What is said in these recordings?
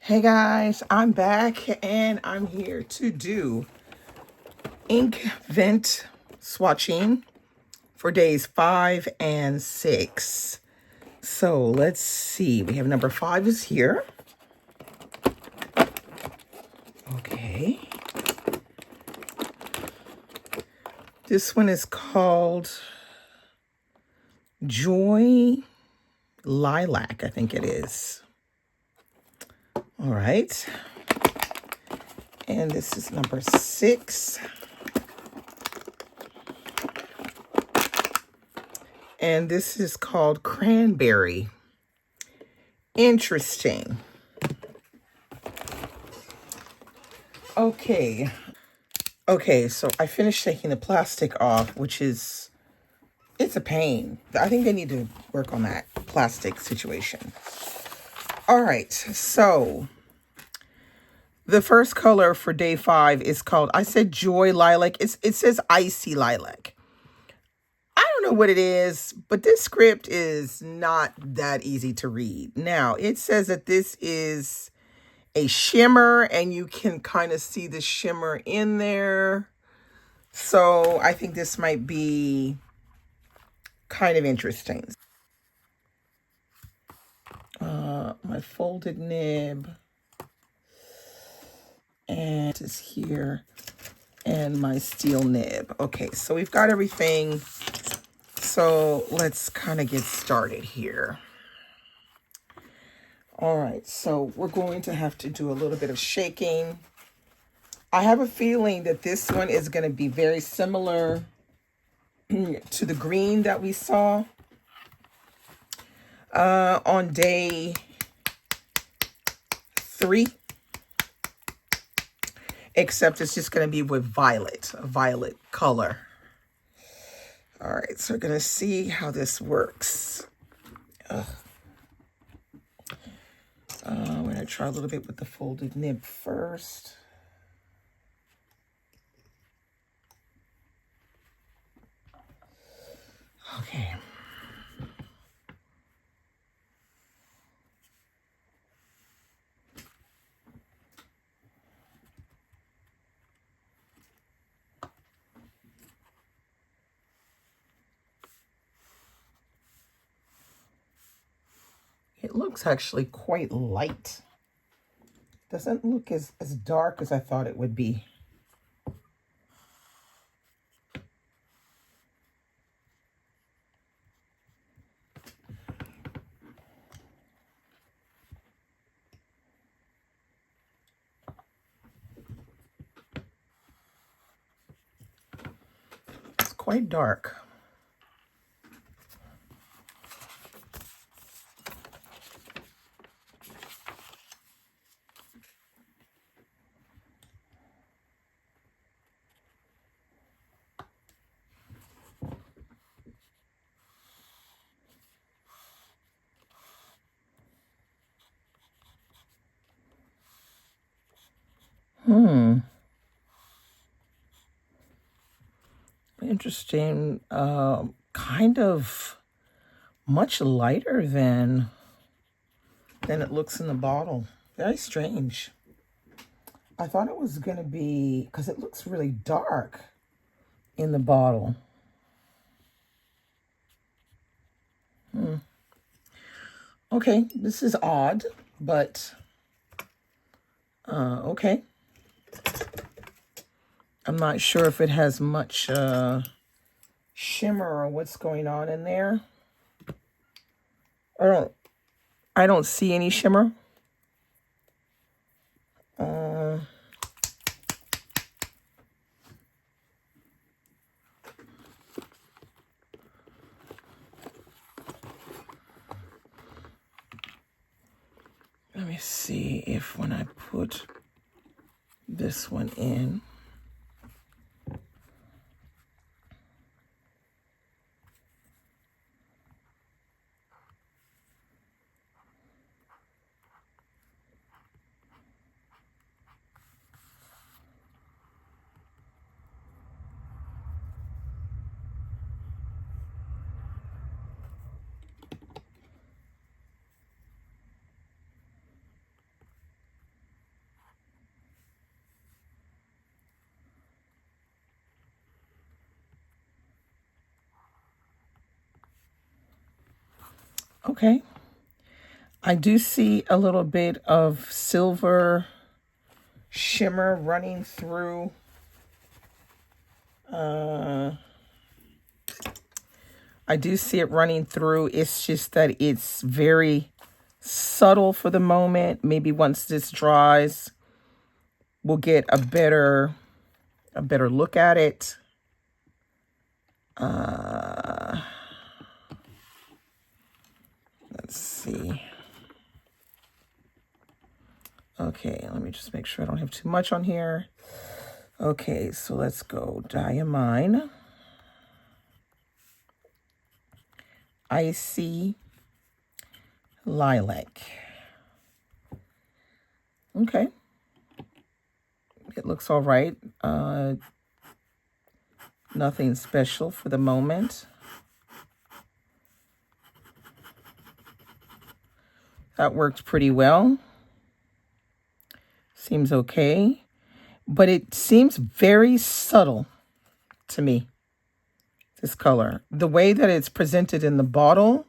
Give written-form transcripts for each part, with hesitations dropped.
Hey guys, I'm back and I'm here to do Inkvent swatching for days 5 and 6. So let's see, we have number 5 is here. Okay. This one is called Joy Lilac, I think it is. All right. And this is number 6. And this is called Cranberry. Interesting. Okay, so I finished taking the plastic off, which is, it's a pain. I think they need to work on that plastic situation. All right, so the first color for day 5 is called, I said Joy Lilac. It says Icy Lilac. I don't know what it is, but this script is not that easy to read. Now, it says that this is a shimmer, and you can kind of see the shimmer in there. So I think this might be kind of interesting. My folded nib, and it is here, and my steel nib. Okay, so we've got everything. So let's kind of get started here. All right, so we're going to have to do a little bit of shaking. I have a feeling that this one is going to be very similar to the green that we saw on day 3, except it's just going to be with violet, a violet color. All right, so we're going to see how this works. I'm going to try a little bit with the folded nib first. Okay. It looks actually quite light. Doesn't look as dark as I thought it would be. It's quite dark. Interesting. Kind of much lighter than it looks in the bottle. Very strange. I thought it was going to be, because it looks really dark in the bottle. Okay, this is odd, but okay. I'm not sure if it has much shimmer or what's going on in there. I don't see any shimmer. Let me see if when I put this one in. Okay. I do see a little bit of silver shimmer running through. I do see it running through. It's just that it's very subtle for the moment. Maybe once this dries, we'll get a better look at it. Let's see. Okay, let me just make sure I don't have too much on here. Okay, so let's go Diamine Icy Lilac. Okay. It looks all right. Nothing special for the moment. That worked pretty well. Seems okay. But it seems very subtle to me, this color. The way that it's presented in the bottle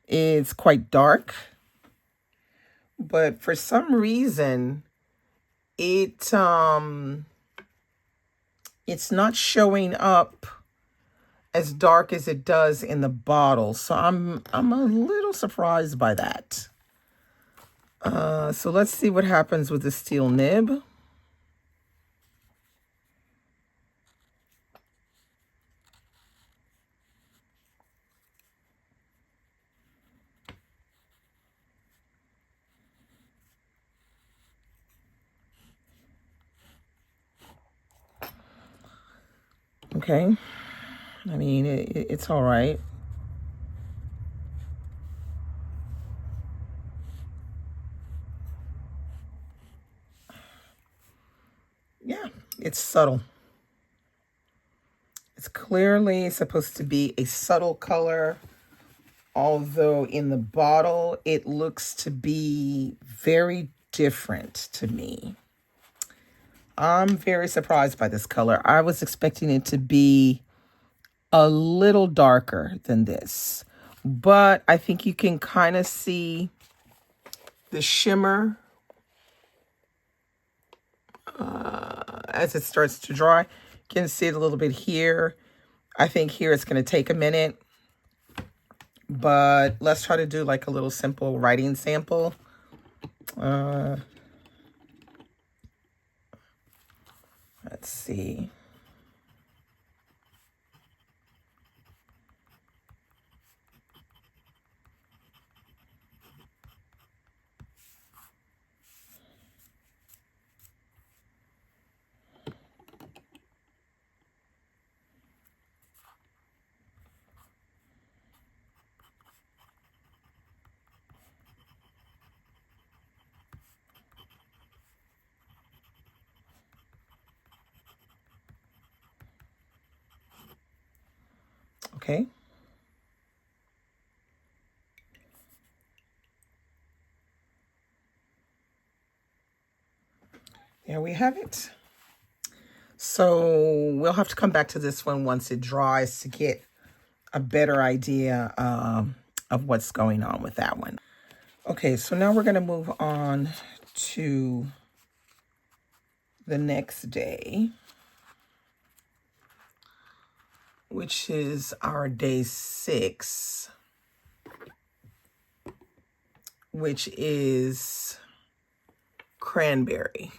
is quite dark. But for some reason, it's not showing up as dark as it does in the bottle. So I'm a little surprised by that. So let's see what happens with the steel nib. Okay. I mean, it's all right. Yeah, it's subtle. It's clearly supposed to be a subtle color, although in the bottle, it looks to be very different to me. I'm very surprised by this color. I was expecting it to be a little darker than this, but I think you can kind of see the shimmer as it starts to dry. You can see it a little bit here. I think here it's going to take a minute, but let's try to do like a little simple writing sample. Let's see. Okay. There we have it. So we'll have to come back to this one once it dries to get a better idea of what's going on with that one. Okay, so now we're going to move on to the next day, which is our day 6, which is cranberry.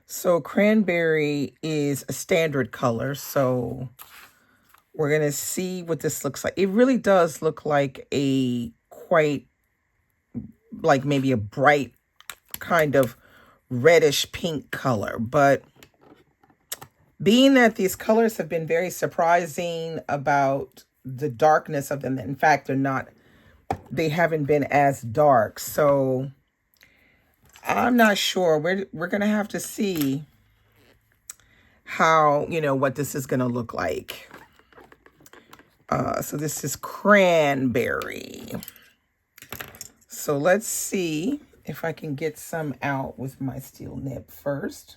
So cranberry is a standard color, so we're going to see what this looks like. It really does look like a quite, like maybe a bright kind of reddish pink color. But being that these colors have been very surprising about the darkness of them, in fact, they haven't been as dark. So I'm not sure. We're going to have to see how, what this is going to look like. So this is cranberry. So let's see if I can get some out with my steel nib first.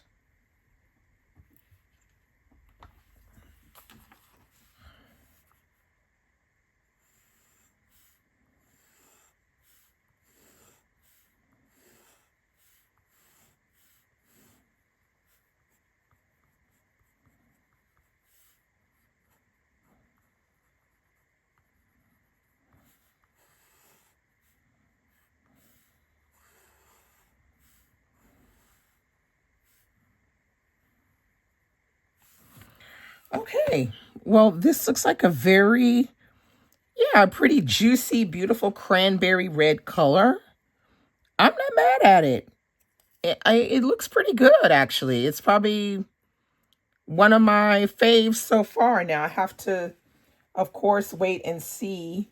Okay, well, this looks like a very, yeah, pretty juicy, beautiful cranberry red color. I'm not mad at it. It looks pretty good, actually. It's probably one of my faves so far. Now, I have to, of course, wait and see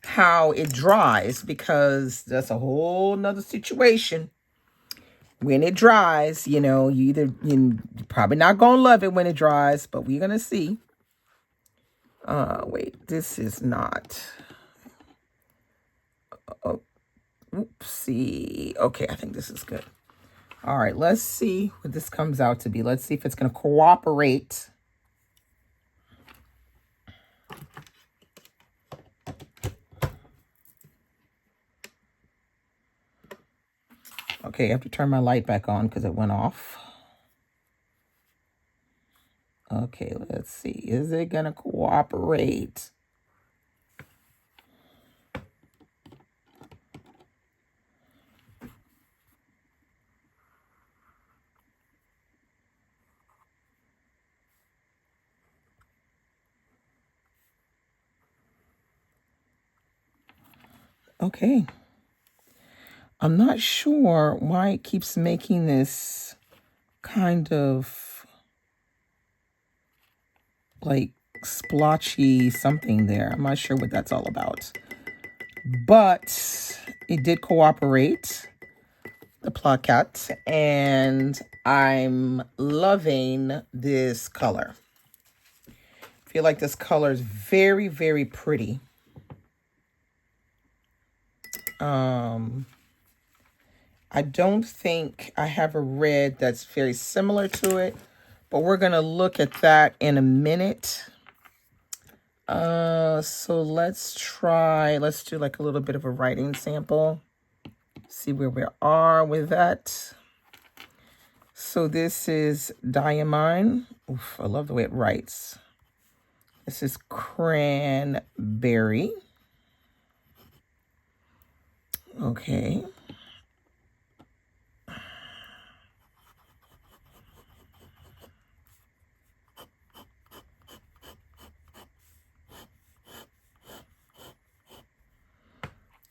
how it dries, because that's a whole nother situation. When it dries, you know, you're probably not gonna love it when it dries, but we're gonna see. Wait, this is not. Oh, oopsie. Okay, I think this is good. All right, let's see what this comes out to be. Let's see if it's gonna cooperate. Okay, I have to turn my light back on because it went off. Okay, let's see. Is it gonna cooperate? Okay. I'm not sure why it keeps making this kind of like splotchy something there. I'm not sure what that's all about. But it did cooperate, the plaquette, and I'm loving this color. I feel like this color is very, very pretty. I don't think I have a red that's very similar to it, but we're going to look at that in a minute. So let's do like a little bit of a writing sample. See where we are with that. So this is Diamine. Oof, I love the way it writes. This is cranberry. Okay.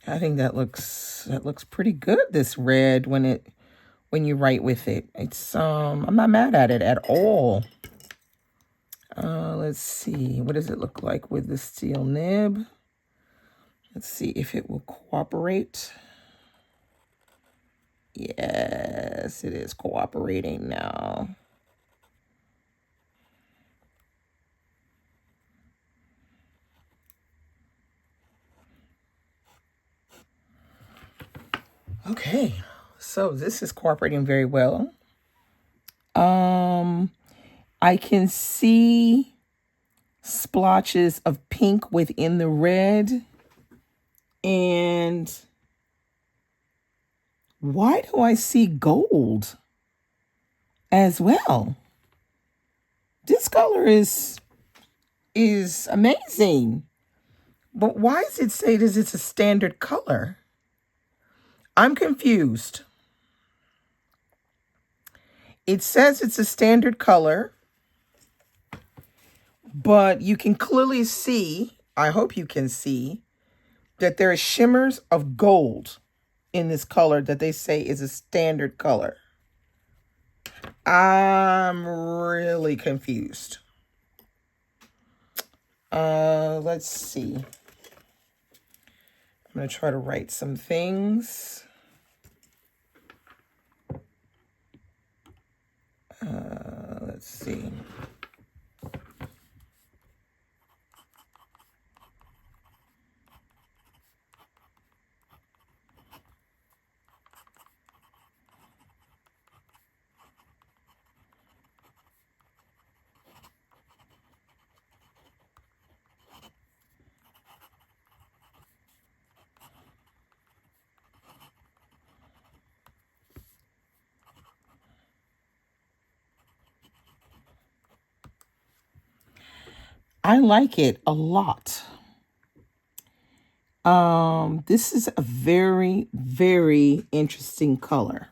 I think that looks pretty good, this red, when you write with it. It's I'm not mad at it at all. Let's see. What does it look like with the steel nib? Let's see if it will cooperate. Yes, it is cooperating now. Okay, so this is cooperating very well. I can see splotches of pink within the red. And why do I see gold as well? This color is amazing. But why does it say that it's a standard color? I'm confused. It says it's a standard color, but you can clearly see, I hope you can see, that there are shimmers of gold in this color that they say is a standard color. I'm really confused. Let's see. I'm going to try to write some things. Let's see. I like it a lot. This is a very, very interesting color.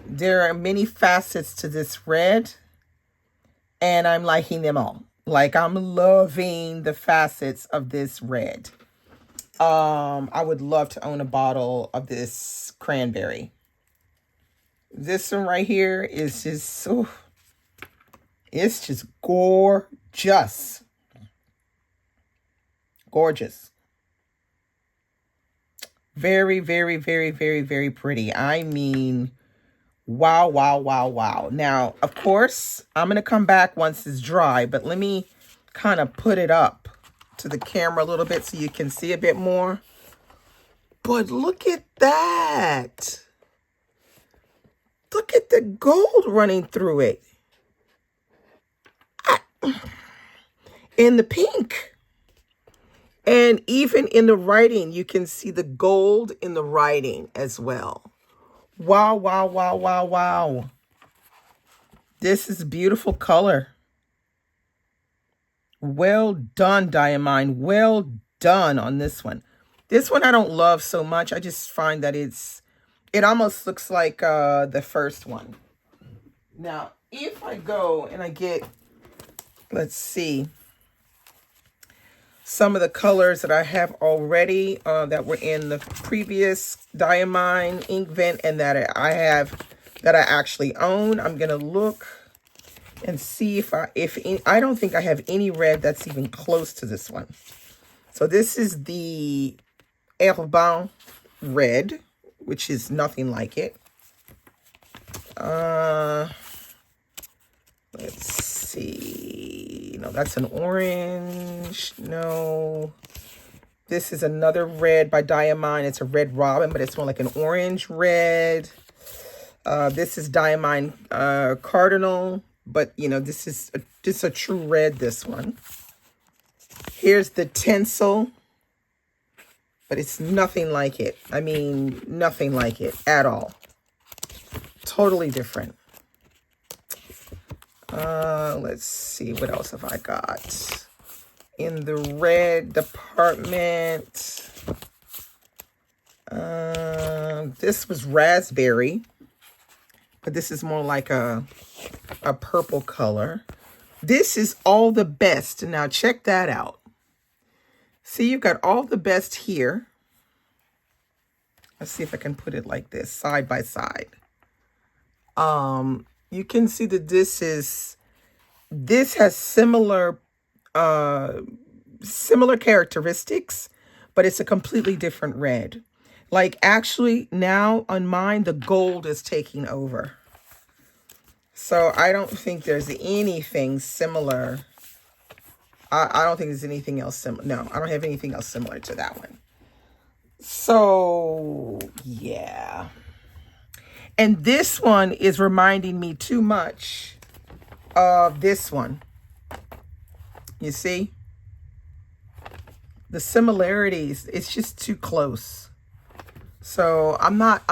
There are many facets to this red, and I'm liking them all. Like, I'm loving the facets of this red. I would love to own a bottle of this cranberry. This one right here is just, ooh, it's just gorgeous. Gorgeous. Very, very, very, very, very pretty. I mean, wow, wow, wow, wow. Now, of course, I'm going to come back once it's dry, but let me kind of put it up to the camera a little bit so you can see a bit more. But look at that. Look at the gold running through it. And the pink. And even in the writing, you can see the gold in the writing as well. Wow, wow, wow, wow, wow. This is beautiful color. Well done, Diamine. Well done on this one. This one I don't love so much. I just find that it almost looks like the first one. Now, if I go and I get, let's see, some of the colors that I have already that were in the previous Diamine Inkvent and that I actually own. I'm gonna look and see if I don't think I have any red that's even close to this one. So this is the Herbin red, which is nothing like it. Let's see. No, that's an orange. No. This is another red by Diamine. It's a red robin, but it's more like an orange red. This is Diamine Cardinal, but you know, this is just a true red, this one. Here's the tinsel, but it's nothing like it. I mean, nothing like it at all. Totally different. Let's see, what else have I got? In the red department, this was raspberry, but this is more like a purple color. This is all the best. Now check that out. See, you've got all the best here. Let's see if I can put it like this, side by side. You can see that this has similar characteristics, but it's a completely different red. Like, actually now on mine, the gold is taking over. So I don't think there's anything similar. I don't think there's anything else similar. No, I don't have anything else similar to that one. So, yeah. And this one is reminding me too much of this one. You see? The similarities, it's just too close. So I'm not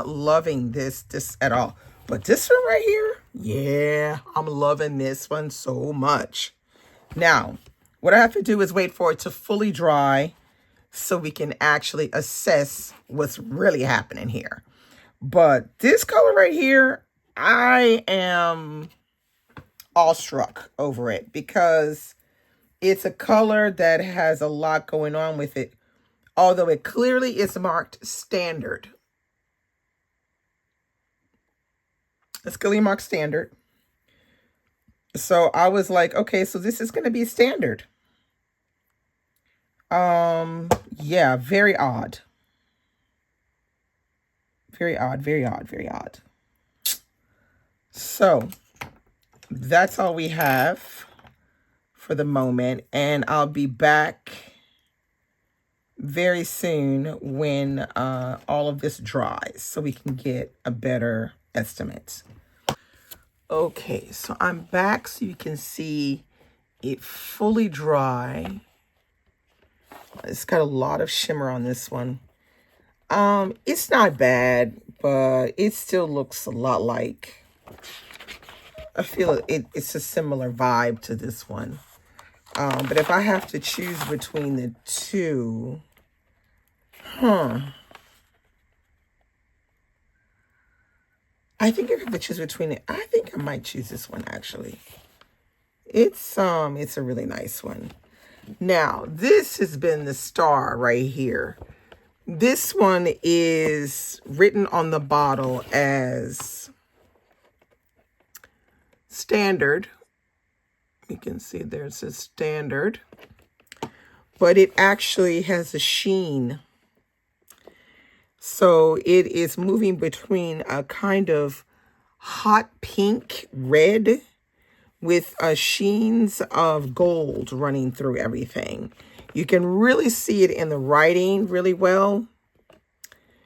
loving this at all. But this one right here, yeah, I'm loving this one so much. Now, what I have to do is wait for it to fully dry so we can actually assess what's really happening here. But this color right here, I am awestruck over it because it's a color that has a lot going on with it, although it clearly is marked standard. It's clearly marked standard. So I was like, okay, so this is going to be standard. Yeah, very odd. Very odd, very odd, very odd. So that's all we have for the moment. And I'll be back very soon when all of this dries so we can get a better estimate. Okay, so I'm back so you can see it fully dry. It's got a lot of shimmer on this one. It's not bad, but it still looks a lot like, I feel it's a similar vibe to this one. But if I have to choose between the two, I think if I have to choose between it, I think I might choose this one actually. It's a really nice one. Now, this has been the star right here. This one is written on the bottle as standard. You can see there it says standard, but it actually has a sheen. So it is moving between a kind of hot pink red with sheens of gold running through everything. You can really see it in the writing really well.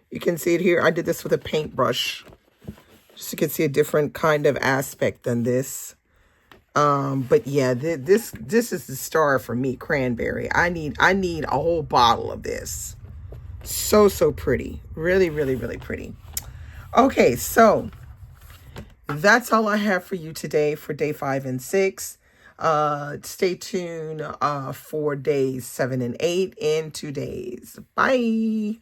You can see it here. I did this with a paintbrush, just so you can see a different kind of aspect than this. But yeah, this is the star for me, cranberry. I need a whole bottle of this. So pretty. Really, really, really pretty. Okay, so that's all I have for you today for day 5 and 6. Stay tuned for days 7 and 8 in 2 days. Bye.